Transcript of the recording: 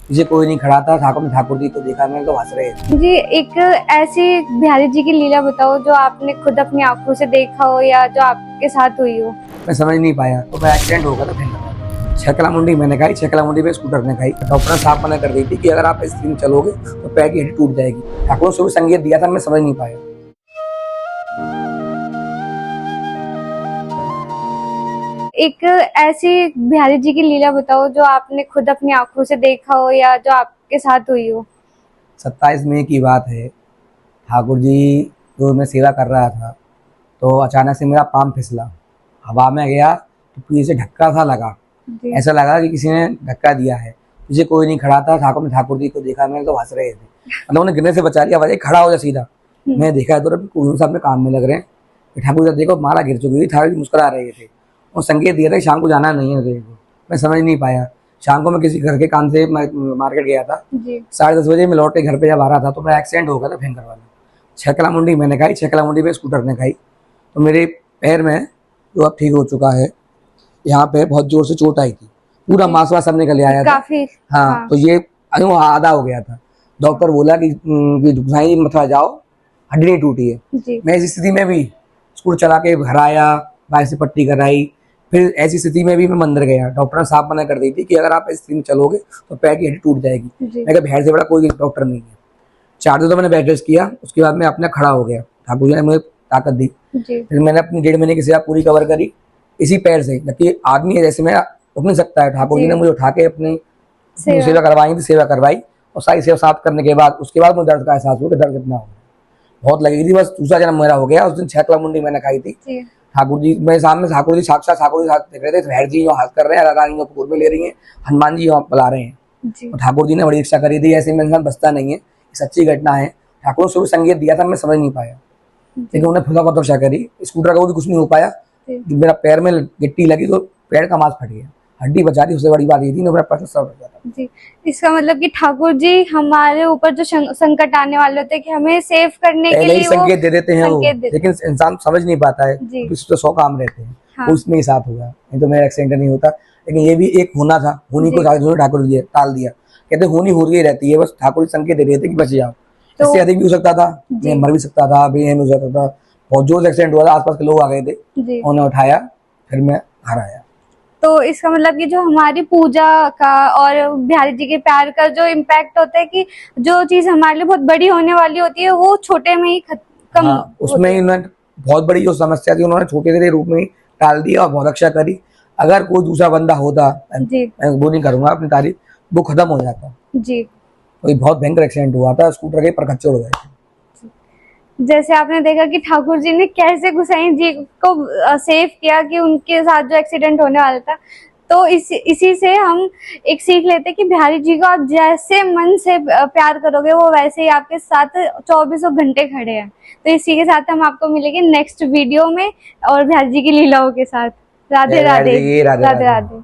पीछे कोई नहीं खड़ा था। ठाकुर जी को देखा मैंने तो हंस रहे थे। जी, एक ऐसी बिहारी जी की लीला बताओ जो आपने खुद अपनी आंखों से देखा हो या जो आपके साथ हुई हो। मैं समझ नहीं पाया तो मैं एक्सीडेंट होगा था फिर छकला मुंडी मैंने खाई, छकला मुंडी पे स्कूटर ने खाई। डॉक्टर ने साफ मना कर दी थी कि अगर आप इस दिन चलोगे तो पैर की हड्डी टूट जाएगी। ठाकुर से भी संकेत दिया था, मैं समझ नहीं पाया। एक ऐसी बिहारी जी की लीला बताओ जो आपने खुद अपनी आंखों से देखा हो या जो आपके साथ हुई हो। 27 मई की बात है। ठाकुर जी को मैं सेवा कर रहा था तो अचानक से मेरा पाँव फिसला, हवा में गया तो पीछे से धक्का सा लगा। जी। ऐसा लगा कि किसी ने धक्का दिया है। पीछे कोई नहीं खड़ा था। ठाकुर जी को देखा मैंने तो हंस रहे थे। मतलब उन्हें गिरने से बचा लिया। वजह खड़ा हो जा सीधा। मैं देखा तो कोई साहब में काम में लग रहे हैं। ठाकुर जी देखो माला गिर चुकी थी। ठाकुर जी मुस्कुरा रहे थे और संकेत दिया था कि शाम को जाना नहीं है तेरे को। मैं समझ नहीं पाया। शाम को मैं किसी घर के काम से मार्केट गया था। 10:30 बजे मैं लौट के घर पे जब आ रहा था तो मैं एक्सीडेंट हो गया था भयंकर वाला। छकला मुंडी मैंने खाई, छकला मुंडी पे स्कूटर ने खाई। तो मेरे पैर में जो अब ठीक हो चुका है, यहाँ पे बहुत जोर से चोट आई थी। पूरा मांस वास सब निकल आया था काफी। हाँ। तो ये आधा हो गया था। डॉक्टर बोला कि भाई मथुरा जाओ, हड्डी नहीं टूटी है। जी। मैं इस स्थिति में भी स्कूटर चला के घर आया, बाहर से पट्टी कराई। फिर ऐसी स्थिति में भी मैं मंदिर गया। डॉक्टर ने साफ मना कर दी थी कि अगर आप इस स्थिति में चलोगे तो पैर की हड्डी टूट जाएगी। मैं कहा भैर से बड़ा कोई डॉक्टर नहीं है। 4 दिन तो मैंने बेड रेस्ट किया। उसके बाद मैं अपने खड़ा हो गया। ठाकुर जी ने मुझे ताकत दी। फिर मैंने अपनी 1.5 महीने की सेवा पूरी कवर करी इसी पैर से। जबकि आदमी है जैसे मैं उठ नहीं सकता है। ठाकुर जी ने मुझे उठा के अपनी सेवा करवाई थी, सेवा करवाई और सारी सेवा साफ करने के बाद उसके बाद मुझे दर्द का एहसास हुआ कि दर्द कितना हो बहुत लगी थी। बस दूसरा जन्म मेरा हो गया। उस दिन छकला मुंडी मैंने खाई थी। ठाकुर जी मेरे सामने, ठाकुर जी साक्षात ठाकुर जी देख रहे थे। भैर जी जो हाथ कर रहे हैं, रानी पूर्व में ले रही है, हनुमान जी बुला रहे हैं। ठाकुर जी ने बड़ी इच्छा करी थी। ऐसे में इंसान बचता नहीं है, सच्ची घटना है। ठाकुर से भी संकेत दिया था, मैं समझ नहीं पाया। लेकिन उन्हें फुला बहुत रक्षा करी। स्कूटर का वो भी कुछ नहीं हो पाया। जब मेरा पैर में गिट्टी लगी तो पैर का मांस फट गया, हड्डी बचा दी। उससे बड़ी बात ये थी मेरा पैर सब बच जाता। जी, इसका मतलब कि ठाकुर जी हमारे ऊपर जो संकट आने वाले होते हैं कि हमें सेव करने के लिए संकेत दे देते हैं वो, लेकिन इंसान समझ नहीं पाता है। तो 100 काम रहते हैं। हाँ। उसमें ही साथ हुआ, नहीं तो मेरा एक्सीडेंट नहीं होता। लेकिन ये भी एक होना था। होनी को ठाकुर जी टाल दिया। कहते होनी हो रही रहती है, बस ठाकुर जी संकेत दे रहे थे कि बच जाओ। इससे अधिक भी हो सकता था, मैं मर भी सकता था, बेहोश हो सकता था। बहुत जोर से एक्सीडेंट हुआ था। आसपास के लोग आ गए थे, उन्होंने उठाया, फिर मैं घर आया। तो इसका मतलब कि जो हमारी पूजा का और बिहारी जी के प्यार का जो इम्पैक्ट होता है कि जो चीज हमारे लिए बहुत बड़ी होने वाली होती है वो छोटे में ही कम। हाँ, उसमें ही उन्होंने बहुत बड़ी जो समस्या थी उन्होंने छोटे से रूप में टाल दिया और बहुत रक्षा करी। अगर कोई दूसरा बंदा होता, मैं वो नहीं करूंगा अपनी तारीफ, वो खत्म हो जाता जी। कोई बहुत भयंकर एक्सीडेंट हुआ था। स्कूटर के परखच्चर हो गए। जैसे आपने देखा कि ठाकुर जी ने कैसे गुसाई जी को सेव किया कि उनके साथ जो एक्सीडेंट होने वाला था। तो इसी से हम एक सीख लेते हैं कि बिहारी जी को आप जैसे मन से प्यार करोगे वो वैसे ही आपके साथ 24 घंटे खड़े हैं। तो इसी के साथ हम आपको मिलेंगे नेक्स्ट वीडियो में और बिहारी जी की लीलाओं के साथ। राधे राधे, राधे राधे।